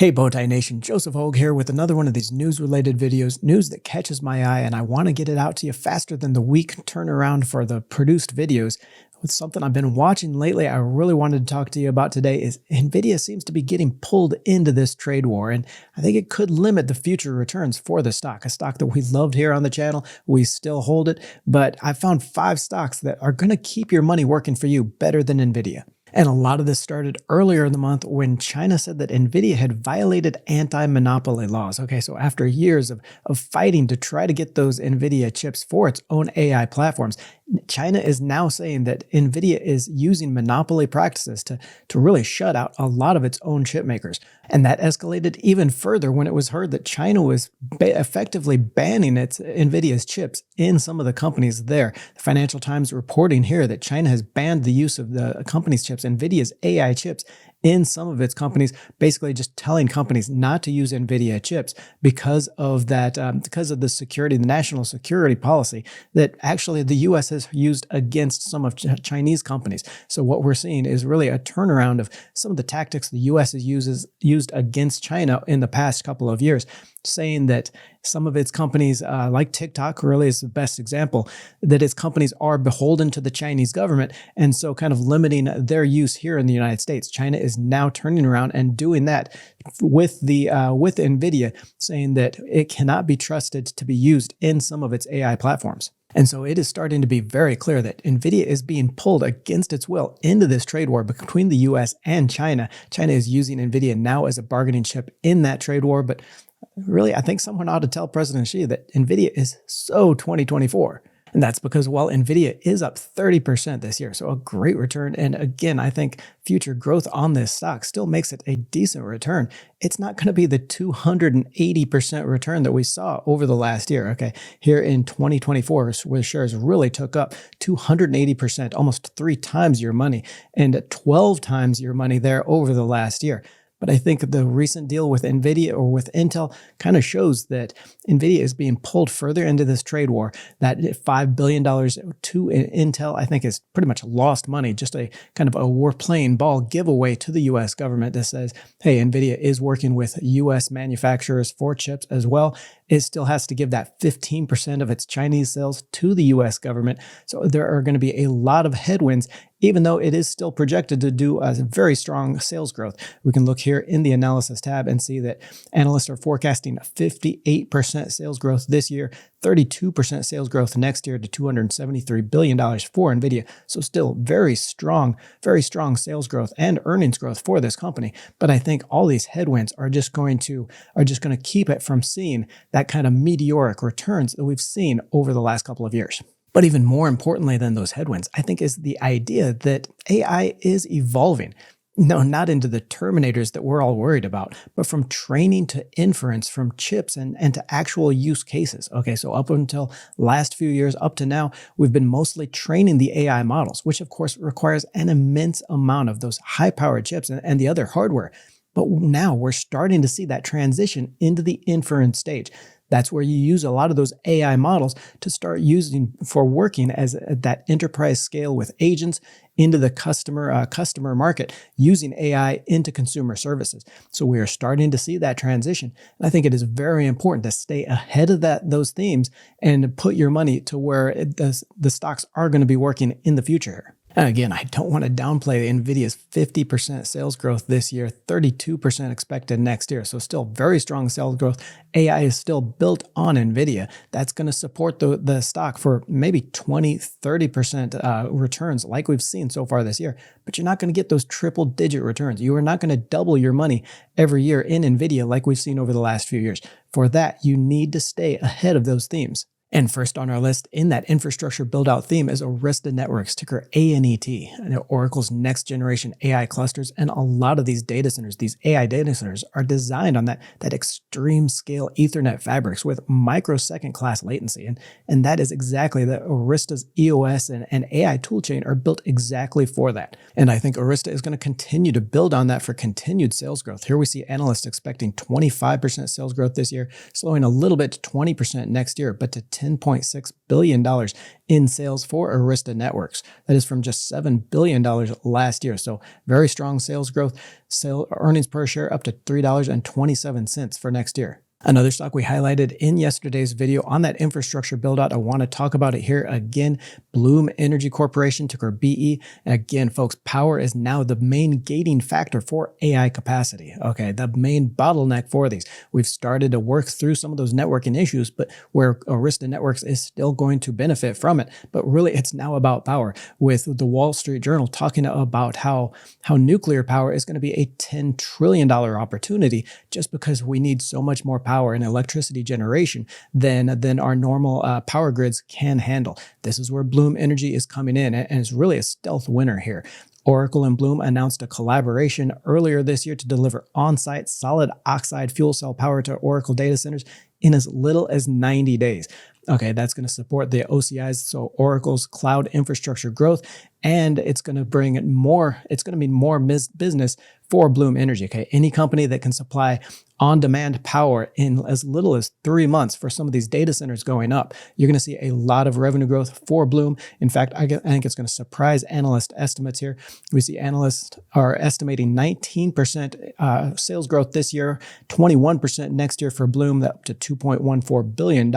Hey Bowtie Nation, Joseph Hogue here with another one of these news-related videos, news that catches my eye, and I want to get it out to you faster than the week turnaround for the produced videos. With something I've been watching lately, I really wanted to talk to you about today is Nvidia seems to be getting pulled into this trade war, and I think it could limit the future returns for the stock, a stock that we loved here on the channel. We still hold it, but I found 5 stocks that are going to keep your money working for you better than Nvidia. And a lot of this started earlier in the month when China said that Nvidia had violated anti-monopoly laws. Okay, so after years of fighting to try to get those Nvidia chips for its own AI platforms, China is now saying that Nvidia is using monopoly practices to really shut out a lot of its own chip makers. And that escalated even further when it was heard that China was effectively banning its Nvidia's chips in some of the companies there. The Financial Times reporting here that China has banned the use of the company's chips, Nvidia's AI chips, in some of its companies, basically just telling companies not to use Nvidia chips because of that, because of the security, the national security policy that actually the U.S. has used against some of Chinese companies. So what we're seeing is really a turnaround of some of the tactics the U.S. has used against China in the past couple of years, saying that some of its companies, like TikTok really is the best example, that its companies are beholden to the Chinese government, and so kind of limiting their use here in the United States. China is now turning around and doing that with with Nvidia, saying that it cannot be trusted to be used in some of its AI platforms. And so it is starting to be very clear that Nvidia is being pulled against its will into this trade war between the US and China. China is using Nvidia now as a bargaining chip in that trade war, but really, I think someone ought to tell President Xi that Nvidia is so 2024. And that's because, well, Nvidia is up 30% this year, so a great return. And again, I think future growth on this stock still makes it a decent return. It's not going to be the 280% return that we saw over the last year. Okay, here in 2024, where shares really took up 280%, almost 3 times your money, and 12 times your money there over the last year. But I think the recent deal with Nvidia or with Intel kind of shows that Nvidia is being pulled further into this trade war. That $5 billion to Intel, I think, is pretty much lost money, just a kind of a we're playing ball giveaway to the U.S. government that says, hey, Nvidia is working with U.S. manufacturers for chips as well. It still has to give that 15% of its Chinese sales to the U.S. government. So there are going to be a lot of headwinds, even though it is still projected to do a very strong sales growth. We can look here in the analysis tab and see that analysts are forecasting 58% sales growth this year, 32% sales growth next year to $273 billion for Nvidia. So still very strong sales growth and earnings growth for this company. But I think all these headwinds are just going to keep it from seeing that kind of meteoric returns that we've seen over the last couple of years. But even more importantly than those headwinds, I think is the idea that AI is evolving. No, not into the terminators that we're all worried about, but from training to inference, from chips and to actual use cases. Okay, so up until last few years, up to now, we've been mostly training the AI models, which of course requires an immense amount of those high-powered chips and the other hardware. But now we're starting to see that transition into the inference stage. That's where you use a lot of those AI models to start using for working as that enterprise scale with agents into the customer market, using AI into consumer services. So we are starting to see that transition. And I think it is very important to stay ahead of those themes and put your money to where the stocks are going to be working in the future. And again, I don't want to downplay Nvidia's 50% sales growth this year, 32% expected next year. So still very strong sales growth. AI is still built on Nvidia. That's going to support the stock for maybe 20, 30% returns like we've seen so far this year. But you're not going to get those triple digit returns. You are not going to double your money every year in Nvidia like we've seen over the last few years. For that, you need to stay ahead of those themes. And first on our list in that infrastructure build-out theme is Arista Networks, ticker ANET, Oracle's next generation AI clusters. And a lot of these data centers, these AI data centers, are designed on that extreme scale Ethernet fabrics with microsecond class latency. And that is exactly that Arista's EOS and AI toolchain are built exactly for that. And I think Arista is going to continue to build on that for continued sales growth. Here we see analysts expecting 25% sales growth this year, slowing a little bit to 20% next year, but to $10.6 billion in sales for Arista Networks. That is from just $7 billion last year. So very strong sales growth. Earnings per share up to $3.27 for next year. Another stock we highlighted in yesterday's video on that infrastructure build-out, I want to talk about it here again. Bloom Energy Corporation, ticker BE. And again, folks, power is now the main gating factor for AI capacity. Okay, the main bottleneck for these. We've started to work through some of those networking issues, but where Arista Networks is still going to benefit from it. But really, it's now about power, with the Wall Street Journal talking about how nuclear power is going to be a $10 trillion opportunity just because we need so much more power and electricity generation than our normal power grids can handle. This is where Bloom Energy is coming in, and it's really a stealth winner here. Oracle and Bloom announced a collaboration earlier this year to deliver on-site solid oxide fuel cell power to Oracle data centers in as little as 90 days. Okay, that's going to support the OCIs, so Oracle's cloud infrastructure growth, and it's going to bring more business for Bloom Energy. Okay, any company that can supply on-demand power in as little as 3 months for some of these data centers going up, you're going to see a lot of revenue growth for Bloom. In fact, I think it's going to surprise analyst estimates here. We see analysts are estimating 19% sales growth this year, 21% next year for Bloom, up to $2.14 billion.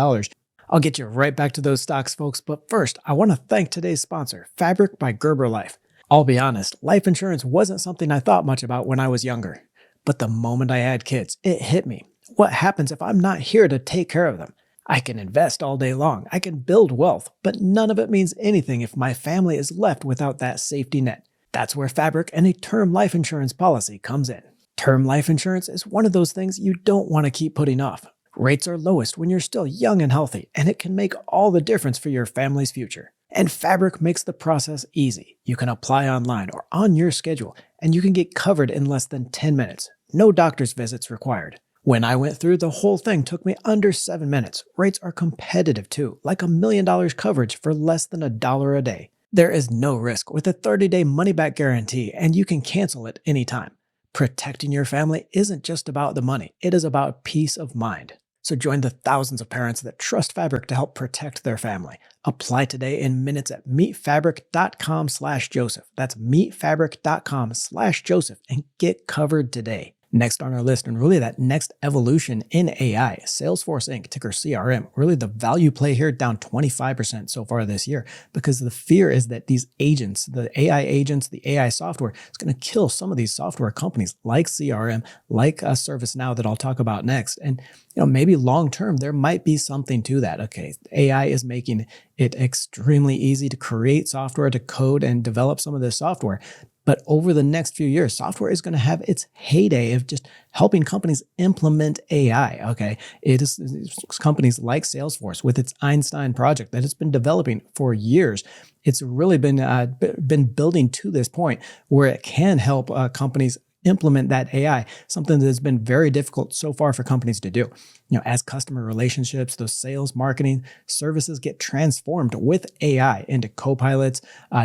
I'll get you right back to those stocks, folks, but first, I want to thank today's sponsor, Fabric by Gerber Life. I'll be honest, life insurance wasn't something I thought much about when I was younger. But the moment I had kids, it hit me. What happens if I'm not here to take care of them? I can invest all day long, I can build wealth, but none of it means anything if my family is left without that safety net. That's where Fabric and a term life insurance policy comes in. Term life insurance is one of those things you don't want to keep putting off. Rates are lowest when you're still young and healthy, and it can make all the difference for your family's future. And Fabric makes the process easy. You can apply online or on your schedule, and you can get covered in less than 10 minutes. No doctor's visits required. When I went through, the whole thing took me under 7 minutes. Rates are competitive too, like $1 million coverage for less than $1 a day. There is no risk with a 30-day money-back guarantee, and you can cancel it anytime. Protecting your family isn't just about the money, it is about peace of mind. So join the thousands of parents that trust Fabric to help protect their family. Apply today in minutes at meetfabric.com/Joseph. That's meetfabric.com/Joseph and get covered today. Next on our list, and really that next evolution in AI, Salesforce Inc., ticker CRM. Really the value play here down 25% so far this year, because the fear is that these agents, the AI software, is going to kill some of these software companies like CRM, like ServiceNow that I'll talk about next. And maybe long term, there might be something to that. Okay, AI is making it extremely easy to create software, to code and develop some of this software. But over the next few years, software is going to have its heyday of just helping companies implement AI, okay? It is companies like Salesforce with its Einstein project that it's been developing for years. It's really been building to this point where it can help companies implement that AI, something that has been very difficult so far for companies to do. As customer relationships, those sales, marketing, services get transformed with AI into co-pilots,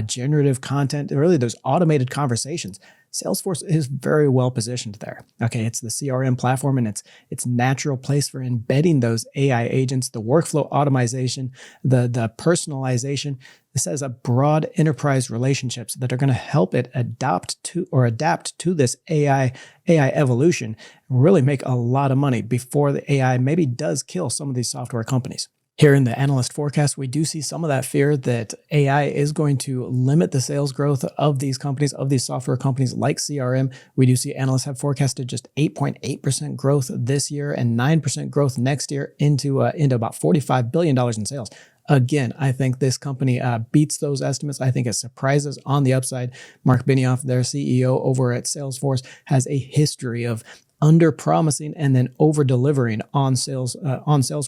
generative content, really those automated conversations. Salesforce is very well positioned there. Okay, it's the CRM platform and it's natural place for embedding those AI agents, the workflow automation, the personalization. This has a broad enterprise relationships that are going to help it adapt to this AI evolution, and really make a lot of money before the AI maybe does kill some of these software companies. Here in the analyst forecast, we do see some of that fear that AI is going to limit the sales growth of these companies, of these software companies like CRM. We do see analysts have forecasted just 8.8% growth this year and 9% growth next year into about $45 billion in sales. Again, I think this company beats those estimates. I think it surprises on the upside. Mark Benioff, their CEO over at Salesforce, has a history of under-promising and then over-delivering on sales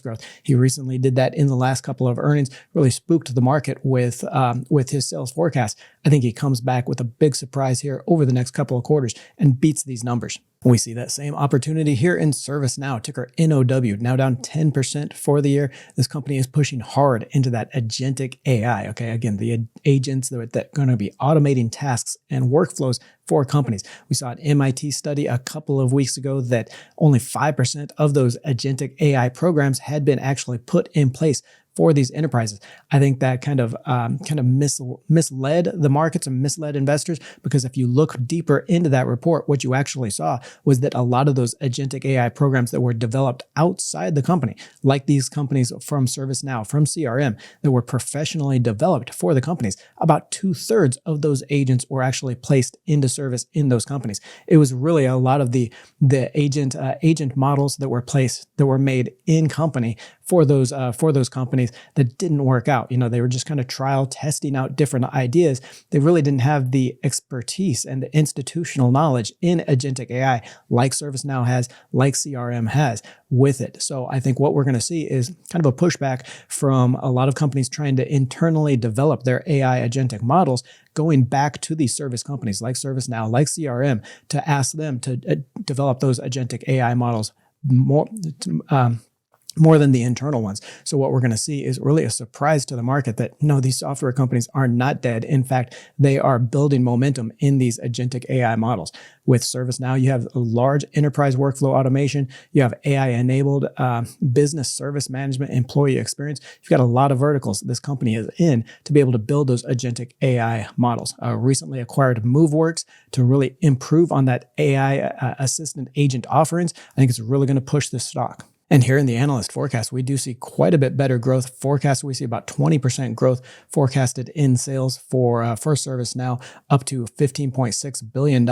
growth. He recently did that in the last couple of earnings, really spooked the market with his sales forecast. I think he comes back with a big surprise here over the next couple of quarters and beats these numbers. We see that same opportunity here in ServiceNow, ticker NOW, now down 10% for the year. This company is pushing hard into that agentic AI. Okay, again, the agents that are going to be automating tasks and workflows for companies. We saw an MIT study a couple of weeks ago that only 5% of those agentic AI programs had been actually put in place for these enterprises. I think that kind of misled the markets and misled investors, because if you look deeper into that report, what you actually saw was that a lot of those agentic AI programs that were developed outside the company, like these companies from ServiceNow, from CRM, that were professionally developed for the companies, about 2/3 of those agents were actually placed into service in those companies. It was really a lot of the agent models that were made in company for those companies that didn't work out. They were just kind of trial testing out different ideas. They really didn't have the expertise and the institutional knowledge in agentic AI like ServiceNow has, like CRM has with it. So I think what we're going to see is kind of a pushback from a lot of companies trying to internally develop their AI agentic models, going back to these service companies like ServiceNow, like CRM, to ask them to develop those agentic AI models more than the internal ones. So what we're going to see is really a surprise to the market that no, these software companies are not dead. In fact, they are building momentum in these agentic AI models. With ServiceNow, you have a large enterprise workflow automation. You have AI-enabled business service management, employee experience. You've got a lot of verticals this company is in to be able to build those agentic AI models. Recently acquired MoveWorks to really improve on that AI assistant agent offerings. I think it's really going to push this stock. And here in the analyst forecast, we do see quite a bit better growth forecast. We see about 20% growth forecasted in sales for ServiceNow, up to $15.6 billion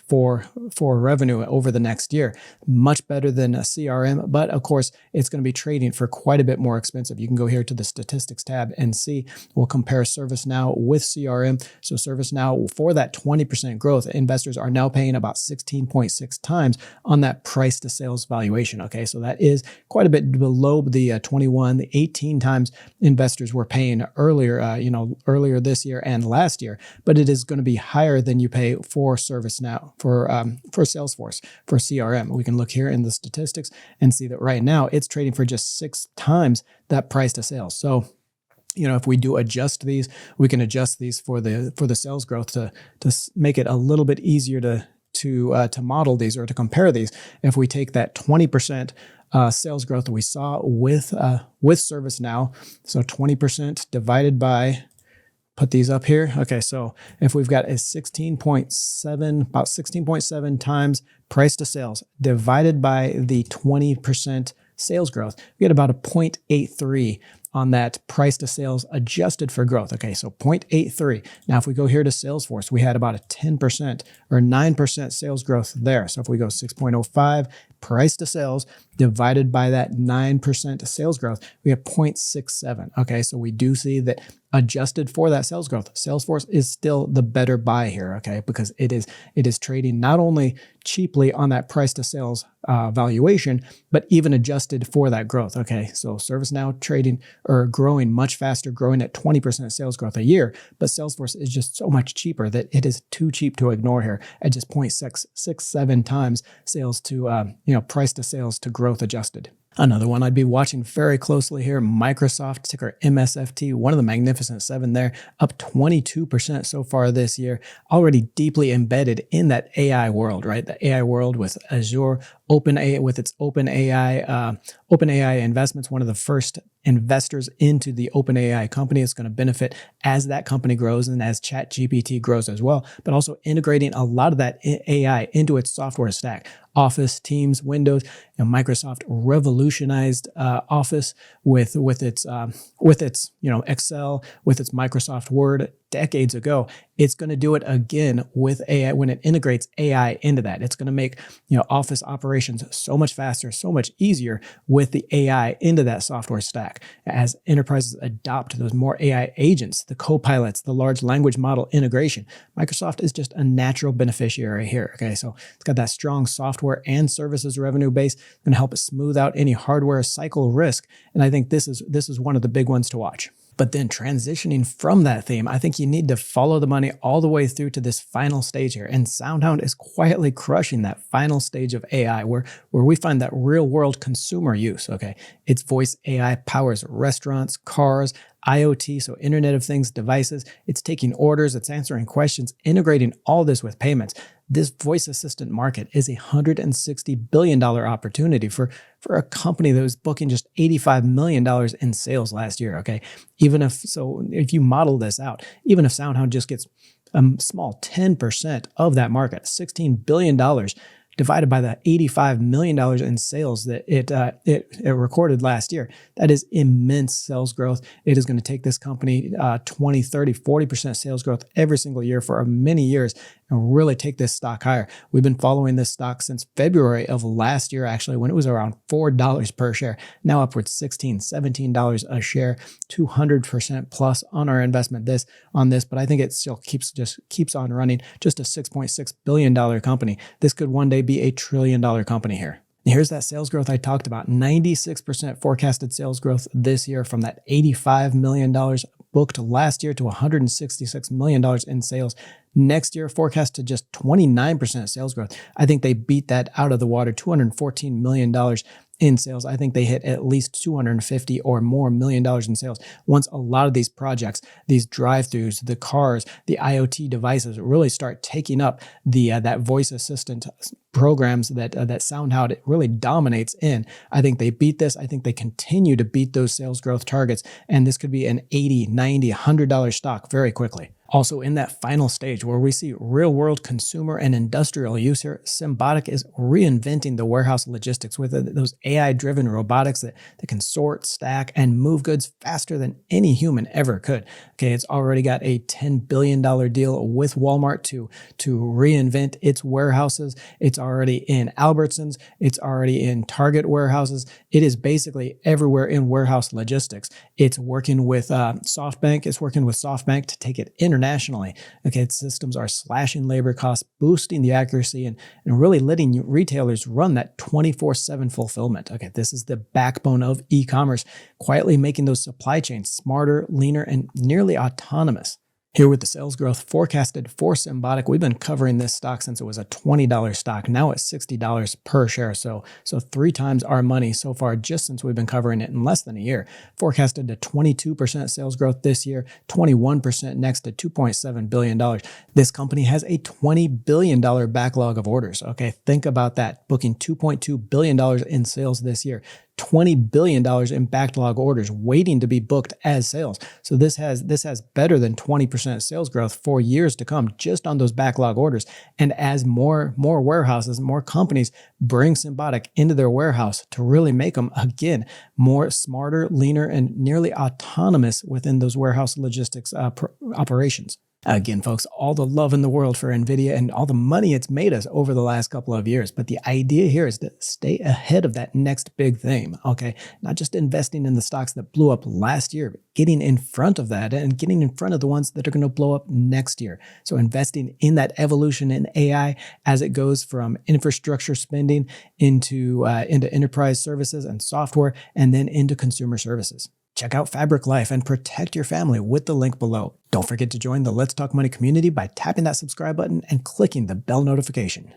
for revenue over the next year. Much better than a CRM, but of course, it's going to be trading for quite a bit more expensive. You can go here to the statistics tab and see. We'll compare ServiceNow with CRM. So ServiceNow, for that 20% growth, investors are now paying about 16.6 times on that price to sales valuation. Okay, so that is quite a bit below the 18 times investors were paying earlier this year and last year, but it is going to be higher than you pay for ServiceNow, for Salesforce, for CRM. We can look here in the statistics and see that right now it's trading for just 6 times that price to sales. So if we do adjust these, we can adjust these for the sales growth to make it a little bit easier to model these or to compare these. If we take that 20% sales growth that we saw with ServiceNow, so 20% divided by, put these up here. Okay, so if we've got a 16.7 times price to sales divided by the 20% sales growth, we get about a 0.83 on that price to sales adjusted for growth. Okay, so 0.83. Now, if we go here to Salesforce, we had about a 10% or 9% sales growth there. So if we go 6.05 price to sales divided by that 9% sales growth, we have 0.67. Okay, so we do see that adjusted for that sales growth, Salesforce is still the better buy here, okay, because it is trading not only cheaply on that price to sales valuation, but even adjusted for that growth. Okay, so ServiceNow trading or growing much faster, growing at 20% sales growth a year, but Salesforce is just so much cheaper that it is too cheap to ignore here at just 0.667 times sales to price to sales to growth adjusted. Another one I'd be watching very closely here, Microsoft, ticker MSFT, one of the Magnificent Seven there, up 22% so far this year, already deeply embedded in that AI world, right? The AI world with Azure, OpenAI, with its OpenAI investments, one of the first investors into the OpenAI company. Is going to benefit as that company grows and as ChatGPT grows as well, but also integrating a lot of that AI into its software stack. Office, Teams, Windows, and Microsoft revolutionized Office with its Excel, with its Microsoft Word decades ago. It's going to do it again with AI when it integrates AI into that. It's going to make office operations so much faster, so much easier with the AI into that software stack. As enterprises adopt those more AI agents, the co-pilots, the large language model integration, Microsoft is just a natural beneficiary here. Okay, so it's got that strong software and services revenue base, going to help it smooth out any hardware cycle risk. And I think this is one of the big ones to watch. But then transitioning from that theme, I think you need to follow the money all the way through to this final stage here. And SoundHound is quietly crushing that final stage of AI where we find that real world consumer use. Okay, its voice AI powers restaurants, cars, IoT, so Internet of Things devices. It's taking orders, it's answering questions, integrating all this with payments. This voice assistant market is a $160 billion opportunity for a company that was booking just $85 million in sales last year, okay? If you model this out, even if SoundHound just gets a small 10% of that market, $16 billion divided by the $85 million in sales that it recorded last year. That is immense sales growth. It is going to take this company 20, 30, 40% sales growth every single year for many years and really take this stock higher. We've been following this stock since February of last year, actually, when it was around $4 per share, now upwards $16, $17 a share, 200% plus on our investment on this, but I think it still keeps on running. Just a $6.6 billion company. This could one day be a $1 trillion company here. Here's that sales growth I talked about. 96% forecasted sales growth this year from that $85 million booked last year to $166 million in sales. Next year, forecast to just 29% sales growth. I think they beat that out of the water, $214 million in sales. I think they hit at least $250 or more million in sales once a lot of these projects, these drive-thrus, the cars, the IoT devices really start taking up that voice assistant programs that SoundHound really dominates in. I think they beat this. I think they continue to beat those sales growth targets, and this could be an $80, $90, $100 stock very quickly. Also, in that final stage where we see real-world consumer and industrial use here, Symbotic is reinventing the warehouse logistics with those AI-driven robotics that can sort, stack, and move goods faster than any human ever could. Okay, it's already got a $10 billion deal with Walmart to reinvent its warehouses. It's already in Albertsons. It's already in Target warehouses. It is basically everywhere in warehouse logistics. It's working with SoftBank. It's working with SoftBank to take it internationally. Okay, its systems are slashing labor costs, boosting the accuracy, and really letting retailers run that 24/7 fulfillment. Okay, this is the backbone of e-commerce, quietly making those supply chains smarter, leaner, and nearly autonomous. Here with the sales growth forecasted for Symbotic, we've been covering this stock since it was a $20 stock. Now it's $60 per share. So 3 times our money so far just since we've been covering it in less than a year. Forecasted to 22% sales growth this year, 21% next to $2.7 billion. This company has a $20 billion backlog of orders. Okay, think about that. Booking $2.2 billion in sales this year. $20 billion in backlog orders waiting to be booked as sales. So this has better than 20% sales growth for years to come just on those backlog orders. And as more warehouses, more companies bring Symbotic into their warehouse to really make them, again, more smarter, leaner, and nearly autonomous within those warehouse logistics operations. Again, folks, all the love in the world for Nvidia and all the money it's made us over the last couple of years. But the idea here is to stay ahead of that next big thing, okay? Not just investing in the stocks that blew up last year, but getting in front of that and getting in front of the ones that are going to blow up next year. So investing in that evolution in AI as it goes from infrastructure spending into enterprise services and software, and then into consumer services. Check out Fabric Life and protect your family with the link below. Don't forget to join the Let's Talk Money community by tapping that subscribe button and clicking the bell notification.